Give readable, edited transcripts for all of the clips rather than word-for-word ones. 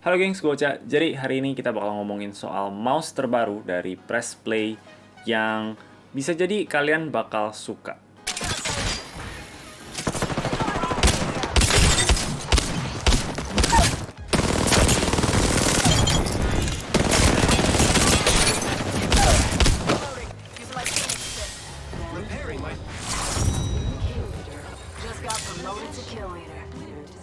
Halo gengs, gue Ocha. Jadi hari ini kita bakal ngomongin soal mouse terbaru dari Press Play yang bisa jadi kalian bakal suka.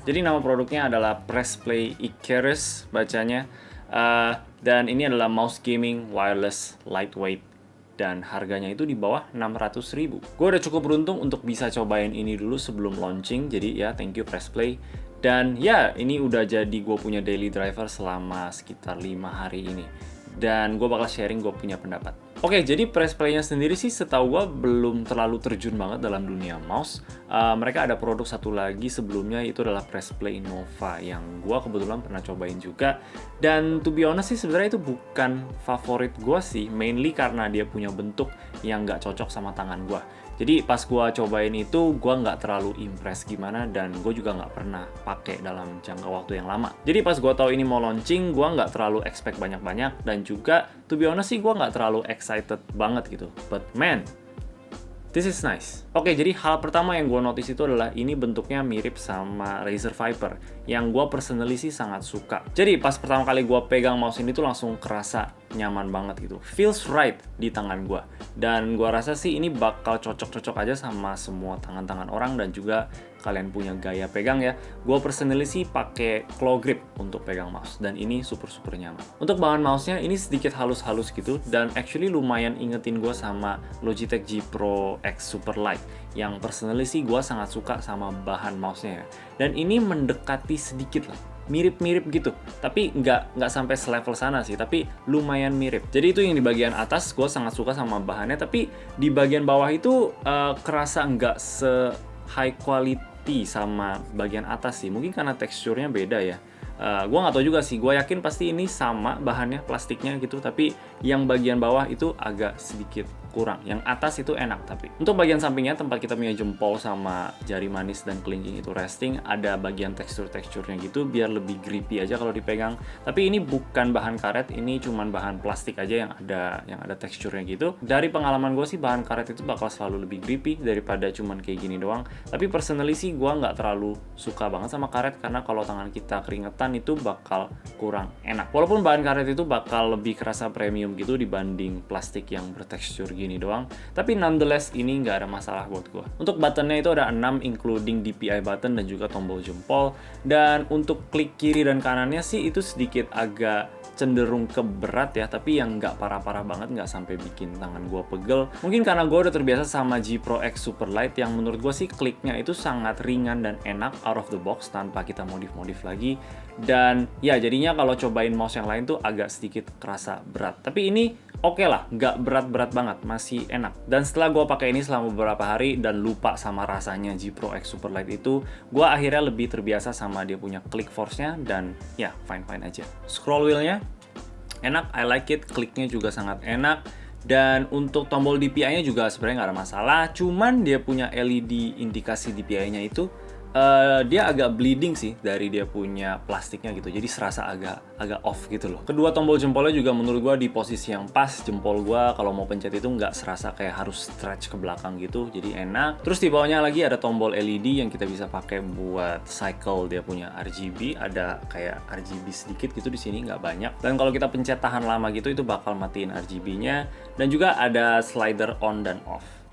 Jadi nama produknya adalah Press Play Icarus bacanya. Dan ini adalah mouse gaming wireless lightweight dan harganya itu di bawah 600.000. Gue udah cukup beruntung untuk bisa cobain ini dulu sebelum launching. Jadi ya thank you Press Play. Dan ya ini udah jadi gue punya daily driver selama sekitar 5 hari ini. Dan gue bakal sharing gue punya pendapat. Oke, jadi Press Play-nya sendiri sih setahu gue belum terlalu terjun banget dalam dunia mouse. Mereka ada produk satu lagi sebelumnya, itu adalah Press Play Nova yang gue kebetulan pernah cobain juga. Dan to be honest sih sebenarnya itu bukan favorit gue sih, mainly karena dia punya bentuk yang nggak cocok sama tangan gue. Jadi pas gue cobain itu gue nggak terlalu impress gimana, dan gue juga nggak pernah pakai dalam jangka waktu yang lama. Jadi pas gue tahu ini mau launching, gue nggak terlalu expect banyak-banyak, dan juga to be honest sih gue nggak terlalu excited banget gitu. But man, this is nice. Oke, jadi hal pertama yang gue notice itu adalah ini bentuknya mirip sama Razer Viper, yang gue personally sih sangat suka. Jadi pas pertama kali gue pegang mouse ini tuh langsung kerasa nyaman banget gitu. Feels right di tangan gue. Dan gue rasa sih ini bakal cocok-cocok aja sama semua tangan-tangan orang, dan juga kalian punya gaya pegang ya. Gue personally sih pakai claw grip untuk pegang mouse, dan ini super-super nyaman. Untuk bahan mouse-nya ini sedikit halus-halus gitu, dan actually lumayan ingetin gue sama Logitech G Pro X Superlight, yang personally sih gue sangat suka sama bahan mouse-nya ya. Dan ini mendekati sedikit lah, mirip-mirip gitu, tapi nggak sampai selevel sana sih, tapi lumayan mirip. Jadi itu yang di bagian atas gue sangat suka sama bahannya, tapi di bagian bawah itu kerasa nggak se high quality sama bagian atas sih. Mungkin karena teksturnya beda ya. Gue nggak tahu juga sih, gue yakin pasti ini sama bahannya, plastiknya gitu, tapi yang bagian bawah itu agak sedikit kurang. Yang atas itu enak. Tapi untuk bagian sampingnya, tempat kita punya jempol sama jari manis dan kelingking itu resting, ada bagian teksturnya gitu biar lebih grippy aja kalau dipegang. Tapi ini bukan bahan karet, ini cuman bahan plastik aja yang ada teksturnya gitu. Dari pengalaman gue sih bahan karet itu bakal selalu lebih grippy daripada cuman kayak gini doang. Tapi personally sih gue nggak terlalu suka banget sama karet, karena kalau tangan kita keringetan itu bakal kurang enak. Walaupun bahan karet itu bakal lebih kerasa premium gitu dibanding plastik yang bertekstur gini doang, tapi nonetheless ini nggak ada masalah buat gue. Untuk buttonnya itu ada 6 including DPI button dan juga tombol jempol, dan untuk klik kiri dan kanannya sih itu sedikit agak cenderung ke berat ya, tapi yang nggak parah-parah banget, nggak sampai bikin tangan gue pegel. Mungkin karena gue udah terbiasa sama G Pro X Superlight yang menurut gue sih kliknya itu sangat ringan dan enak out of the box tanpa kita modif-modif lagi. Dan ya jadinya kalau cobain mouse yang lain tuh agak sedikit kerasa berat. Tapi ini oke lah, nggak berat-berat banget, masih enak. Dan setelah gue pakai ini selama beberapa hari dan lupa sama rasanya G Pro X Superlight itu, gue akhirnya lebih terbiasa sama dia punya click force-nya, dan ya fine-fine aja. Scroll wheel-nya enak, I like it, kliknya juga sangat enak. Dan untuk tombol DPI-nya juga sebenarnya nggak ada masalah, cuman dia punya LED indikasi DPI-nya itu dia agak bleeding sih dari dia punya plastiknya gitu, jadi serasa agak off gitu loh. Kedua tombol jempolnya juga menurut gua di posisi yang pas. Jempol gua kalau mau pencet itu nggak serasa kayak harus stretch ke belakang gitu, jadi enak. Terus di bawahnya lagi ada tombol LED yang kita bisa pakai buat cycle. Dia punya RGB, ada kayak RGB sedikit gitu di sini, nggak banyak. Dan kalau kita pencet tahan lama gitu itu bakal matiin RGB-nya. Dan juga ada slider on dan off.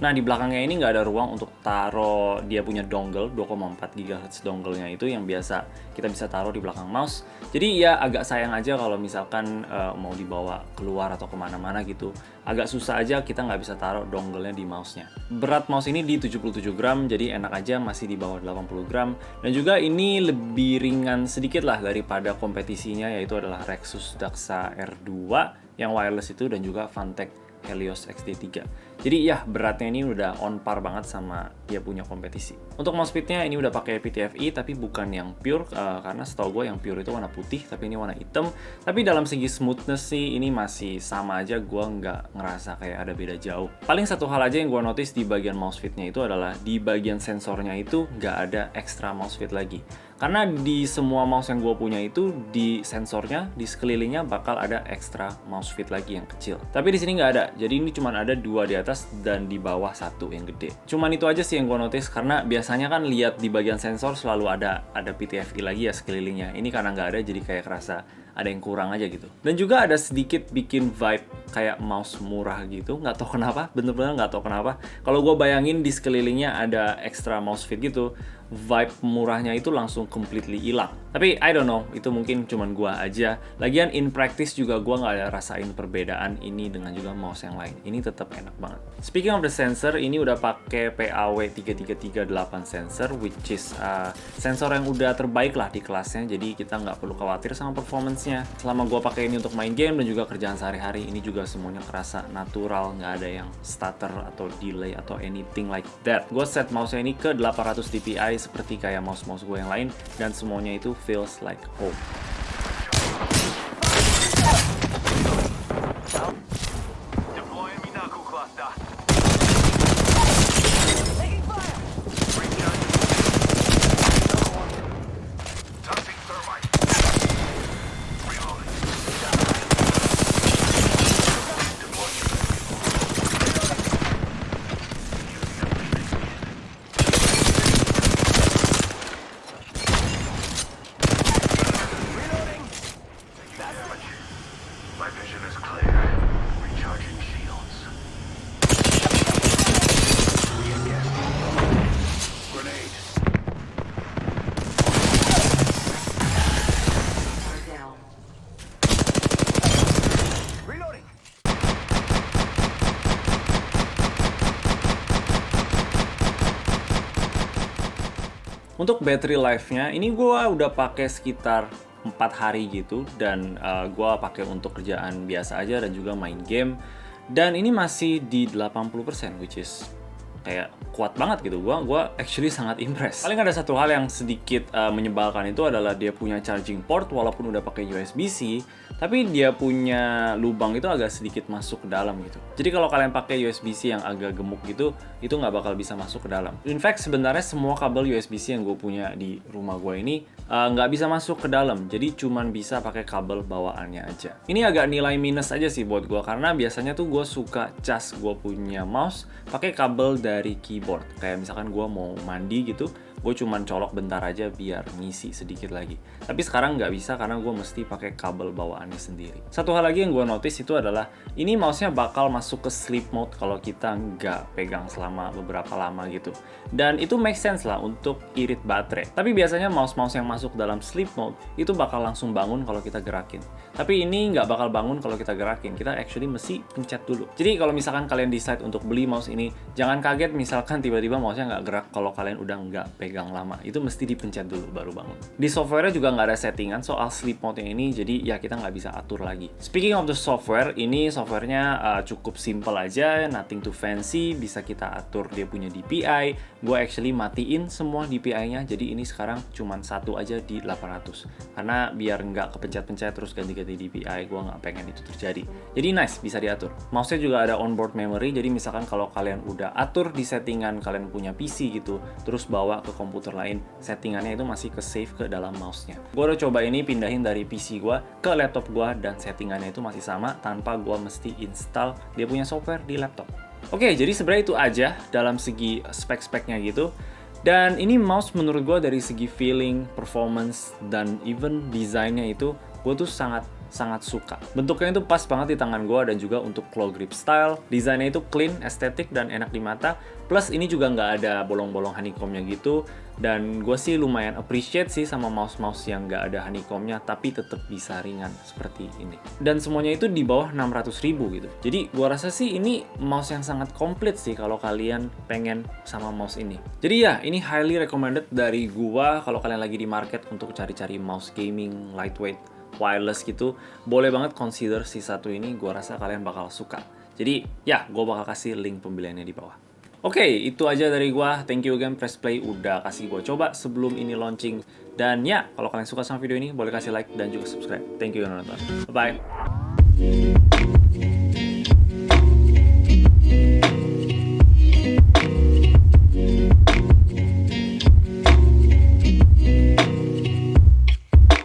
Nah, di belakangnya ini nggak ada ruang untuk taruh dia punya dongle, 2,4 GHz dongle-nya itu yang biasa kita bisa taruh di belakang mouse. Jadi ya agak sayang aja kalau misalkan mau dibawa keluar atau kemana-mana gitu. Agak susah aja kita nggak bisa taruh dongle-nya di mouse-nya. Berat mouse ini di 77 gram, jadi enak aja masih di bawah 80 gram. Dan juga ini lebih ringan sedikit lah daripada kompetisinya, yaitu adalah Rexus Daxa R2 yang wireless itu, dan juga Fantech Helios XD3. Jadi ya beratnya ini udah on par banget sama dia punya kompetisi. Untuk mousepitnya ini udah pakai PTFE tapi bukan yang pure, karena setahu gue yang pure itu warna putih tapi ini warna hitam. Tapi dalam segi smoothness sih ini masih sama aja, gue nggak ngerasa kayak ada beda jauh. Paling satu hal aja yang gue notice di bagian mousefitnya itu adalah di bagian sensornya itu nggak ada extra mousefit lagi. Karena di semua mouse yang gue punya itu di sensornya, di sekelilingnya bakal ada extra mousefit lagi yang kecil. Tapi di sini nggak ada, jadi ini cuma ada 2 di atas dan di bawah 1 yang gede. Cuman itu aja sih yang gue notice, karena biasanya kan lihat di bagian sensor selalu ada PTFE lagi ya sekelilingnya. Ini karena nggak ada jadi kayak kerasa ada yang kurang aja gitu. Dan juga ada sedikit bikin vibe kayak mouse murah gitu, nggak tahu kenapa, bener-bener nggak tahu kenapa. Kalau gue bayangin di sekelilingnya ada extra mousefit gitu, vibe murahnya itu langsung completely hilang. Tapi I don't know, itu mungkin cuman gua aja. Lagian in practice juga gua nggak ada rasain perbedaan ini dengan juga mouse yang lain. Ini tetap enak banget. Speaking of the sensor, ini udah pakai PAW3338 sensor, which is sensor yang udah terbaik lah di kelasnya. Jadi kita nggak perlu khawatir sama performance-nya. Selama gua pakai ini untuk main game dan juga kerjaan sehari-hari, ini juga semuanya kerasa natural, nggak ada yang stutter atau delay atau anything like that. Gua set mouse-nya ini ke 800 dpi seperti kayak mouse-mouse gue yang lain, dan semuanya itu feels like home. Untuk battery life-nya, ini gue udah pakai sekitar 4 hari gitu, dan gue pakai untuk kerjaan biasa aja dan juga main game. Dan ini masih di 80%, which is kayak kuat banget gitu. Gua actually sangat impressed. Paling ada satu hal yang sedikit menyebalkan, itu adalah dia punya charging port walaupun udah pakai USB-C, tapi dia punya lubang itu agak sedikit masuk ke dalam gitu. Jadi kalau kalian pakai USB-C yang agak gemuk gitu, itu nggak bakal bisa masuk ke dalam. In fact, sebenarnya semua kabel USB-C yang gue punya di rumah gue ini nggak bisa masuk ke dalam, jadi cuman bisa pakai kabel bawaannya aja. Ini agak nilai minus aja sih buat gue, karena biasanya tuh gue suka cas gue punya mouse pakai kabel dari keyboard. Kayak misalkan gue mau mandi gitu, gue cuman colok bentar aja biar ngisi sedikit lagi. Tapi sekarang nggak bisa karena gue mesti pakai kabel bawaannya sendiri. Satu hal lagi yang gue notice itu adalah ini mouse-nya bakal masuk ke sleep mode kalau kita nggak pegang selama beberapa lama gitu. Dan itu make sense lah untuk irit baterai. Tapi biasanya mouse-mouse yang masuk dalam sleep mode itu bakal langsung bangun kalau kita gerakin. Tapi ini nggak bakal bangun kalau kita gerakin. Kita actually mesti pencet dulu. Jadi kalau misalkan kalian decide untuk beli mouse ini, jangan kaget misalkan tiba-tiba mouse-nya nggak gerak kalau kalian udah nggak pegang lama. Itu mesti dipencet dulu baru bangun. Di software-nya juga nggak ada settingan soal sleep mode yang ini, jadi ya kita nggak bisa atur lagi. Speaking of the software, ini software-nya cukup simple aja, nothing too fancy. Bisa kita atur dia punya DPI. Gue actually matiin semua DPI-nya, jadi ini sekarang cuman satu aja di 800. Karena biar nggak kepencet-pencet terus ganti-ganti DPI, gue nggak pengen itu terjadi. Jadi nice, bisa diatur. Mouse-nya juga ada onboard memory, jadi misalkan kalau kalian udah atur di settingan kalian punya PC gitu, terus bawa ke komputer lain, settingannya itu masih ke save ke dalam mouse-nya. Gue udah coba ini pindahin dari PC gue ke laptop gue, dan settingannya itu masih sama tanpa gue mesti install dia punya software di laptop. Oke, jadi sebenarnya itu aja dalam segi spek-speknya gitu. Dan ini mouse menurut gue dari segi feeling, performance, dan even desainnya itu gue tuh sangat suka. Bentuknya itu pas banget di tangan gue, dan juga untuk claw grip style, desainnya itu clean, estetik, dan enak di mata. Plus ini juga nggak ada bolong-bolong honeycomb-nya gitu. Dan gue sih lumayan appreciate sih sama mouse-mouse yang nggak ada honeycomb-nya, tapi tetap bisa ringan seperti ini. Dan semuanya itu di bawah 600.000 gitu. Jadi gue rasa sih ini mouse yang sangat komplit sih kalau kalian pengen sama mouse ini. Jadi ya, ini highly recommended dari gue kalau kalian lagi di market untuk cari-cari mouse gaming, lightweight, wireless gitu. Boleh banget consider si satu ini, gue rasa kalian bakal suka. Jadi ya, gue bakal kasih link pembeliannya di bawah. Oke, itu aja dari gua. Thank you again Press Play udah kasih gua coba sebelum ini launching. Dan ya, kalau kalian suka sama video ini, boleh kasih like dan juga subscribe. Thank you udah nonton. Bye-bye.